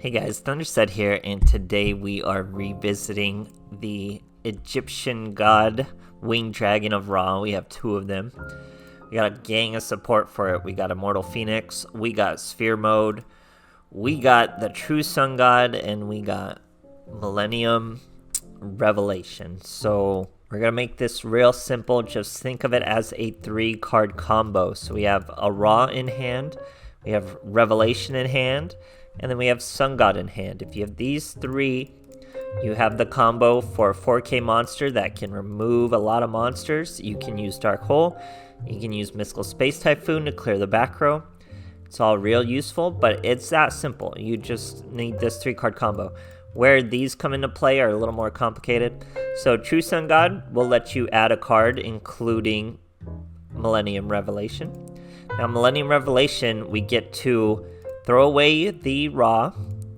Hey guys, Thunderstud here, and today we are revisiting the Egyptian god winged dragon of Ra. We have two of them. We got a gang of support for it. We got Immortal Phoenix, we got Sphere Mode, we got the True Sun God, and we got Millennium Revelation. So we're going to make this real simple. Just think of it as a 3-card combo. So we have a Ra in hand, we have Revelation in hand, and then we have Sun God in hand. If you have these three, you have the combo for a 4K monster that can remove a lot of monsters. You can use Dark Hole, you can use Mystical Space Typhoon to clear the back row. It's all real useful, but it's that simple. You just need this 3-card combo. Where these come into play are a little more complicated. So True Sun God will let you add a card, including Millennium Revelation. Now Millennium Revelation, we get to throw away the Ra,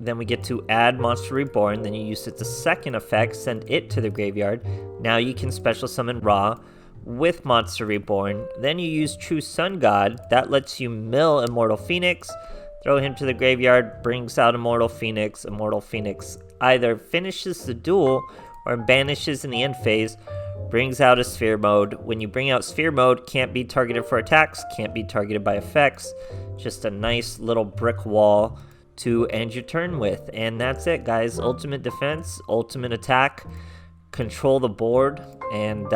then we get to add Monster Reborn, then you use its second effect, send it to the graveyard. Now you can special summon Ra with Monster Reborn. Then you use True Sun God, that lets you mill Immortal Phoenix, throw him to the graveyard, brings out Immortal Phoenix. Immortal Phoenix either finishes the duel or banishes in the end phase, brings out a Sphere Mode. When you bring out Sphere Mode, can't be targeted for attacks, can't be targeted by effects. Just a nice little brick wall to end your turn with. And that's it, guys. Ultimate defense, ultimate attack, control the board, and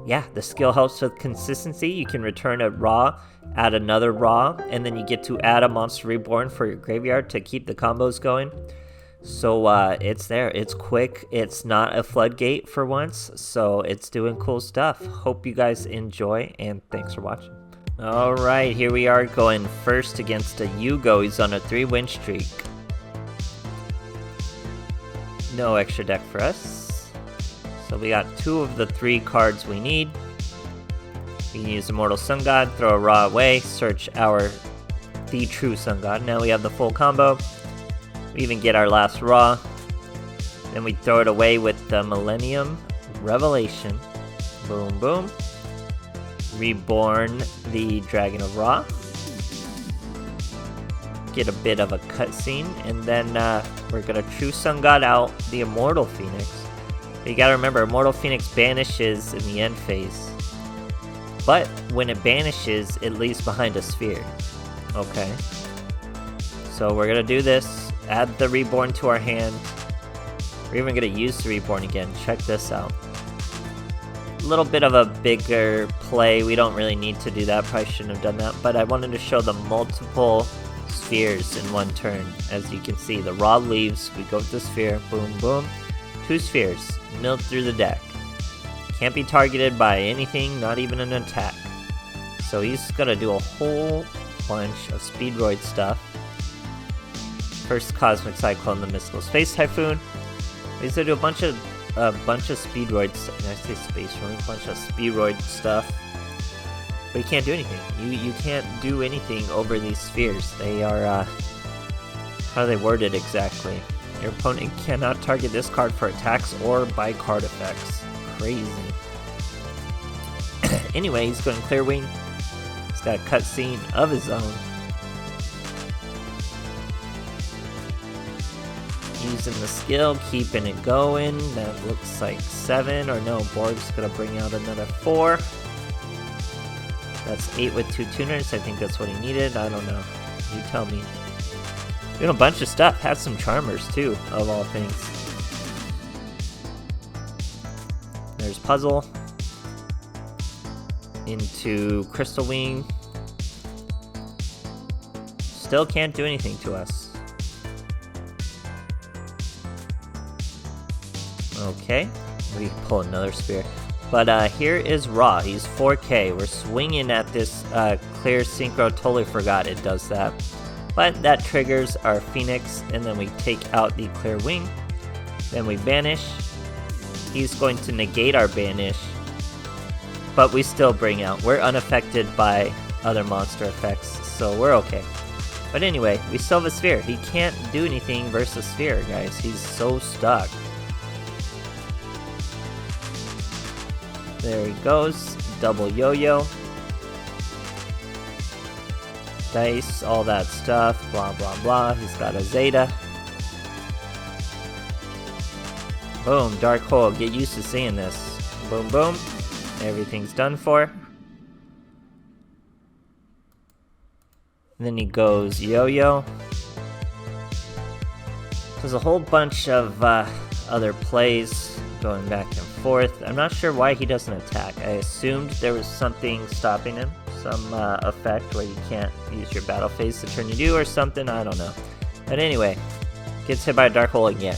yeah, the skill helps with consistency. You can return a Ra, add another Ra, and then you get to add a Monster Reborn for your graveyard to keep the combos going. So it's there, it's quick, it's not a floodgate for once, so it's doing cool stuff. Hope you guys enjoy, and thanks for watching. Alright, here we are going first against a Yugo. He's on a 3-win streak. No extra deck for us. So we got 2 of the 3 cards we need. We can use Immortal Sun God, throw a Ra away, search the True Sun God. Now we have the full combo. We even get our last Ra. Then we throw it away with the Millennium Revelation. Boom, boom. Reborn the Dragon of Ra. Get a bit of a cutscene, and then we're gonna True Sun God out the Immortal Phoenix. But you gotta remember, Immortal Phoenix banishes in the end phase. But when it banishes, it leaves behind a sphere. Okay. So we're gonna do this. Add the Reborn to our hand. We're even gonna use the Reborn again. Check this out. A little bit of a bigger play. We don't really need to do that. Probably shouldn't have done that. But I wanted to show the multiple spheres in one turn. As you can see, the Ra leaves. We go with the sphere. Boom, boom. 2 spheres. Milled through the deck. Can't be targeted by anything, not even an attack. So he's gonna do a whole bunch of Speedroid stuff. First Cosmic Cyclone, the Mystical Space Typhoon. He's gonna do a bunch of Speedroid stuff. Did I say Space Roid? A bunch of Speedroid stuff. But you can't do anything. You can't do anything over these spheres. They are, how are they worded exactly? Your opponent cannot target this card for attacks or by card effects. Crazy. Anyway, he's going Clear Wing. He's got a cutscene of his own. Using the skill, keeping it going. That looks like 7, or no, Borg's gonna bring out another 4. That's 8 with 2 tuners. I think that's what he needed. I don't know. You tell me. Doing a bunch of stuff. Has some Charmers too, of all things. There's Puzzle. Into Crystal Wing. Still can't do anything to us. Okay, we pull another spear. But here is Ra. He's 4K. We're swinging at this clear synchro. Totally forgot it does that. But that triggers our Phoenix, and then we take out the Clear Wing. Then we banish. He's going to negate our banish, but we still bring out. We're unaffected by other monster effects, so we're okay. But anyway, we still have a sphere. He can't do anything versus sphere, guys. He's so stuck. There he goes. Double yo-yo. Dice, all that stuff. Blah, blah, blah. He's got a Zeta. Boom, dark hole. Get used to seeing this. Boom, boom. Everything's done for. And then he goes yo-yo. There's a whole bunch of other plays going back and forth. I'm not sure why he doesn't attack. I assumed there was something stopping him. Some effect where you can't use your battle phase to turn you do or something. I don't know. But anyway, gets hit by a dark hole again.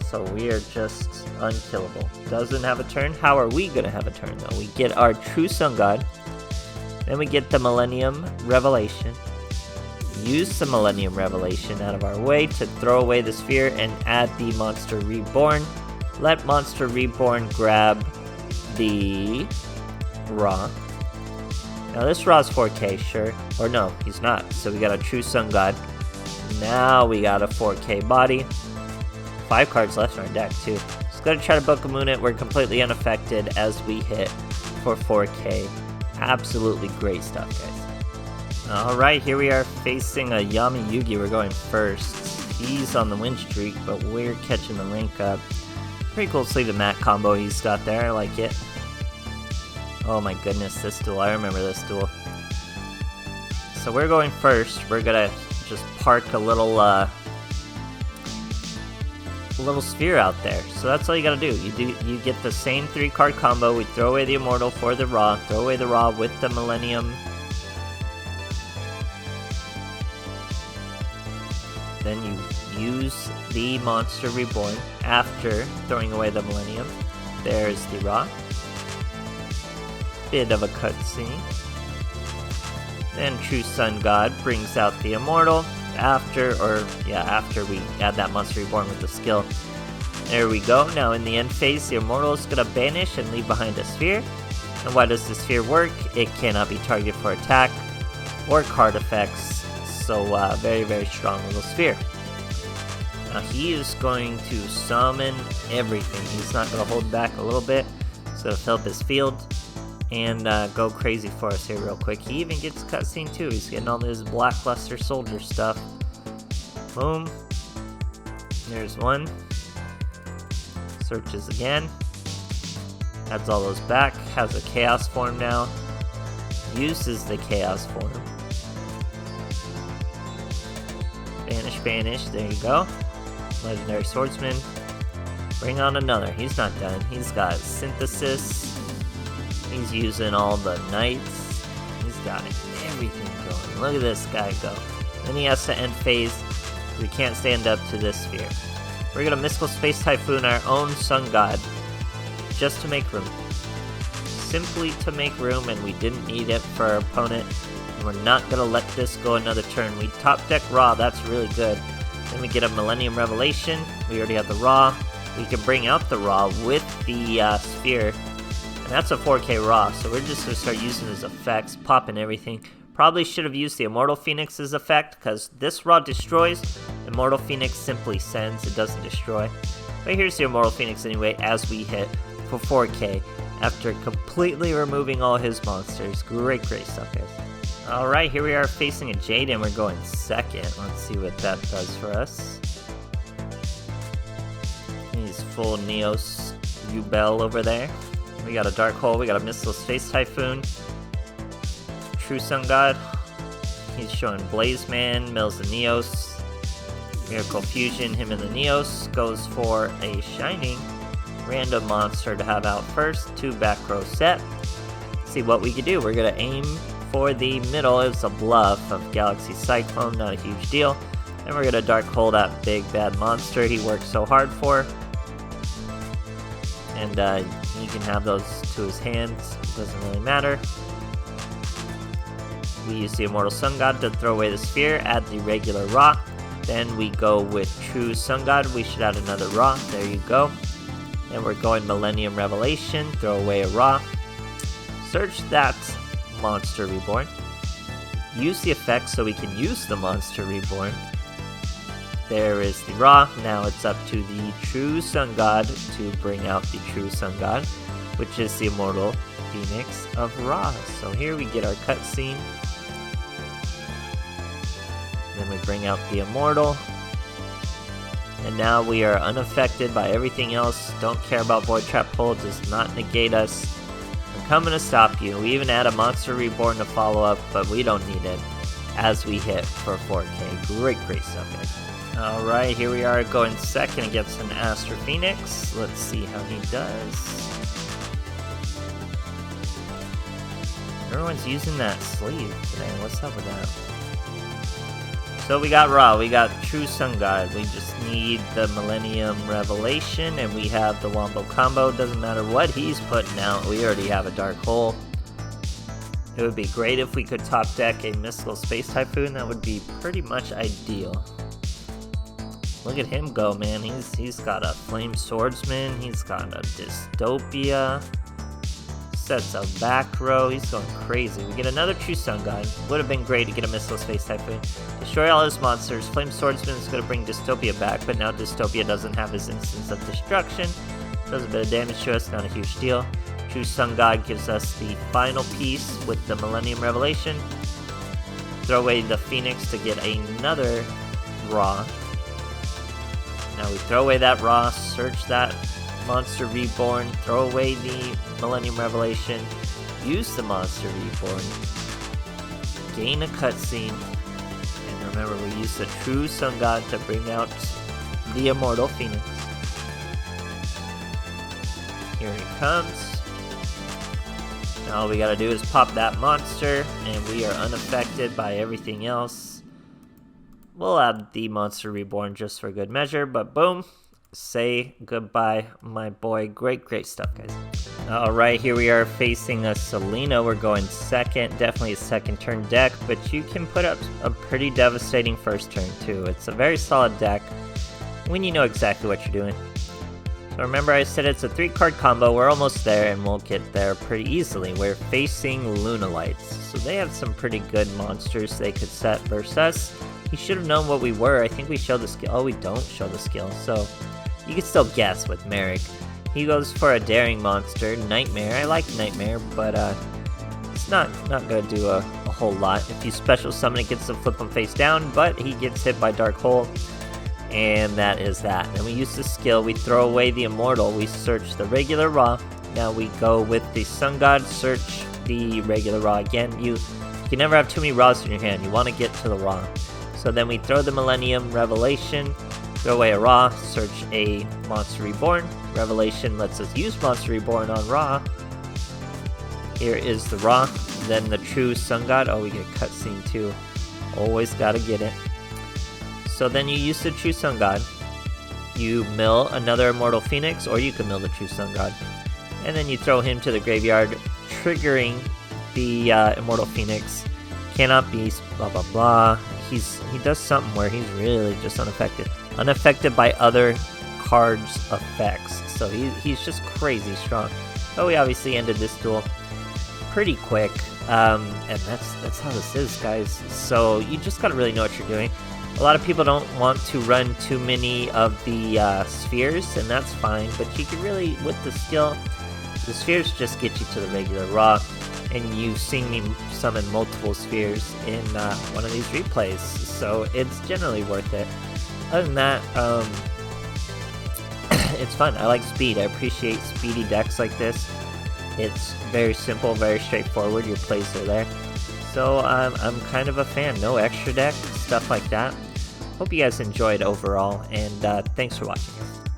So we are just unkillable. Doesn't have a turn. How are we going to have a turn though? We get our true Sun God. Then we get the Millennium Revelation. Use the Millennium Revelation out of our way to throw away the sphere and add the Monster Reborn. Let Monster Reborn grab the Ra. Now this Ra's 4K, sure. Or no, he's not. So we got a true Sun God. Now we got a 4K body. 5 cards left in our deck too. Just gotta try to Book-a-Moon it. We're completely unaffected as we hit for 4K. Absolutely great stuff, guys. Alright, here we are facing a Yami Yugi. We're going first. He's on the win streak, but we're catching the rank up. Pretty cool sleeve to mat combo he's got there. I like it. Oh my goodness, this duel. I remember this duel. So we're going first. We're gonna just park a little sphere out there. So that's all you gotta do. You get the same 3-card combo. We throw away the Immortal for the Ra. Throw away the Ra with the Millennium. Then you use the Monster Reborn after throwing away the Millennium. There's the Ra. Bit of a cutscene. Then True Sun God brings out the Immortal after we add that Monster Reborn with the skill. There we go. Now in the end phase, the Immortal is going to banish and leave behind a sphere. And why does the sphere work? It cannot be targeted for attack or card effects. So very, very strong little sphere. Now he is going to summon everything. He's not going to hold back a little bit. So fill up his field and go crazy for us here real quick. He even gets cutscene too. He's getting all this Blackluster Soldier stuff. Boom. There's one. Searches again. Adds all those back. Has a Chaos form now. Uses the Chaos form. Banish, banish. There you go. Legendary Swordsman. Bring on another. He's not done. He's got Synthesis. He's using all the Knights. He's got everything going. Look at this guy go. Then he has to end phase. We can't stand up to this sphere. We're gonna Mystical Space Typhoon our own Sun God. Just to make room. Simply to make room, and we didn't need it for our opponent. And we're not gonna let this go another turn. We top deck Ra, that's really good. Then we get a Millennium Revelation. We already have the Ra. We can bring out the Ra with the sphere. And that's a 4K Ra, so we're just gonna start using his effects, popping everything. Probably should have used the Immortal Phoenix's effect, because this Ra destroys. Immortal Phoenix simply sends, it doesn't destroy. But here's the Immortal Phoenix anyway, as we hit for 4K, after completely removing all his monsters. Great, great stuff, guys. Alright, here we are facing a Jade, and we're going second. Let's see what that does for us. He's full Neos Ubel over there. We got a Dark Hole, we got a Mystical Space Typhoon. True Sun God. He's showing Blaze Man, mills the Neos. Miracle Fusion, him and the Neos. Goes for a Shining random monster to have out first. 2 back row set. See what we can do. We're going to aim for the middle. It's a bluff of Galaxy Cyclone, not a huge deal. And we're going to Dark Hole that big bad monster he worked so hard for. And he can have those to his hands. It doesn't really matter. We use the Immortal Sun God to throw away the sphere, add the regular Ra. Then we go with True Sun God. We should add another Ra. There you go. Then we're going Millennium Revelation. Throw away a Ra. Search that Monster Reborn. Use the effect so we can use the Monster Reborn. There is the Ra. Now it's up to the True Sun God to bring out the True Sun God, which is the Immortal Phoenix of Ra. So here we get our cutscene. Then we bring out the Immortal. And now we are unaffected by everything else. Don't care about Void Trap Pull, does not negate us. I'm coming to stop you. We even add a Monster Reborn to follow up, but we don't need it as we hit for 4k. Great stuff, guys. Alright, here we are going second against an Immortal Phoenix. Let's see how he does. Everyone's using that sleeve today. What's up with that? So we got Ra, we got True Sun God. We just need the Millennium Revelation, and we have the Wombo combo. Doesn't matter what he's putting out, we already have a Dark Hole. It would be great if we could top deck a Mystical Space Typhoon. That would be pretty much ideal. Look at him go, man. He's got a Flame Swordsman, he's got a Dystopia. Sets a back row, he's going crazy. We get another True Sun God. Would have been great to get a Mystical Space Typhoon. Destroy all his monsters. Flame Swordsman is going to bring Dystopia back, but now Dystopia doesn't have his instance of destruction. Does a bit of damage to us, not a huge deal. True Sun God gives us the final piece with the Millennium Revelation. Throw away the Phoenix to get another Ra. Now we throw away that Ra, search that Monster Reborn, throw away the Millennium Revelation, use the Monster Reborn, gain a cutscene, and remember we use the True Sun God to bring out the Immortal Phoenix. Here he comes. Now all we gotta do is pop that monster, and we are unaffected by everything else. We'll add the Monster Reborn just for good measure, but boom. Say goodbye, my boy. Great stuff, guys. Alright, here we are facing a Selena. We're going second, definitely a second turn deck, but you can put up a pretty devastating first turn too. It's a very solid deck when you know exactly what you're doing. So remember I said it's a 3-card combo. We're almost there, and we'll get there pretty easily. We're facing Lunalights, so they have some pretty good monsters they could set versus us. He should have known what we were. I think we showed the skill. Oh, we don't show the skill, so you can still guess with Merrick. He goes for a daring monster, Nightmare. I like Nightmare, but it's not gonna do a whole lot. If you special summon, it gets to flip him face down, but he gets hit by Dark Hole, and that is that. Then we use the skill, we throw away the Immortal, we search the regular Ra. Now we go with the Sun God, search the regular Ra again. You can never have too many Ra's in your hand. You want to get to the Ra. So then we throw the Millennium Revelation, throw away a Ra, search a Monster Reborn. Revelation lets us use Monster Reborn on Ra. Here is the Ra, then the True Sun God. Oh, we get a cutscene too. Always gotta get it. So then you use the True Sun God. You mill another Immortal Phoenix, or you can mill the True Sun God. And then you throw him to the graveyard, triggering the Immortal Phoenix. Cannot be blah blah blah. He does something where he's really just unaffected. Unaffected by other cards' effects. So he's just crazy strong. But we obviously ended this duel pretty quick. And that's how this is, guys. So you just gotta really know what you're doing. A lot of people don't want to run too many of the spheres, and that's fine. But you can really, with the skill, the spheres just get you to the regular Ra. And you've seen me summon multiple spheres in one of these replays, so it's generally worth it. Other than that, it's fun. I like speed. I appreciate speedy decks like this. It's very simple, very straightforward. Your plays are there. So I'm kind of a fan. No extra deck, stuff like that. Hope you guys enjoyed overall, and thanks for watching, guys.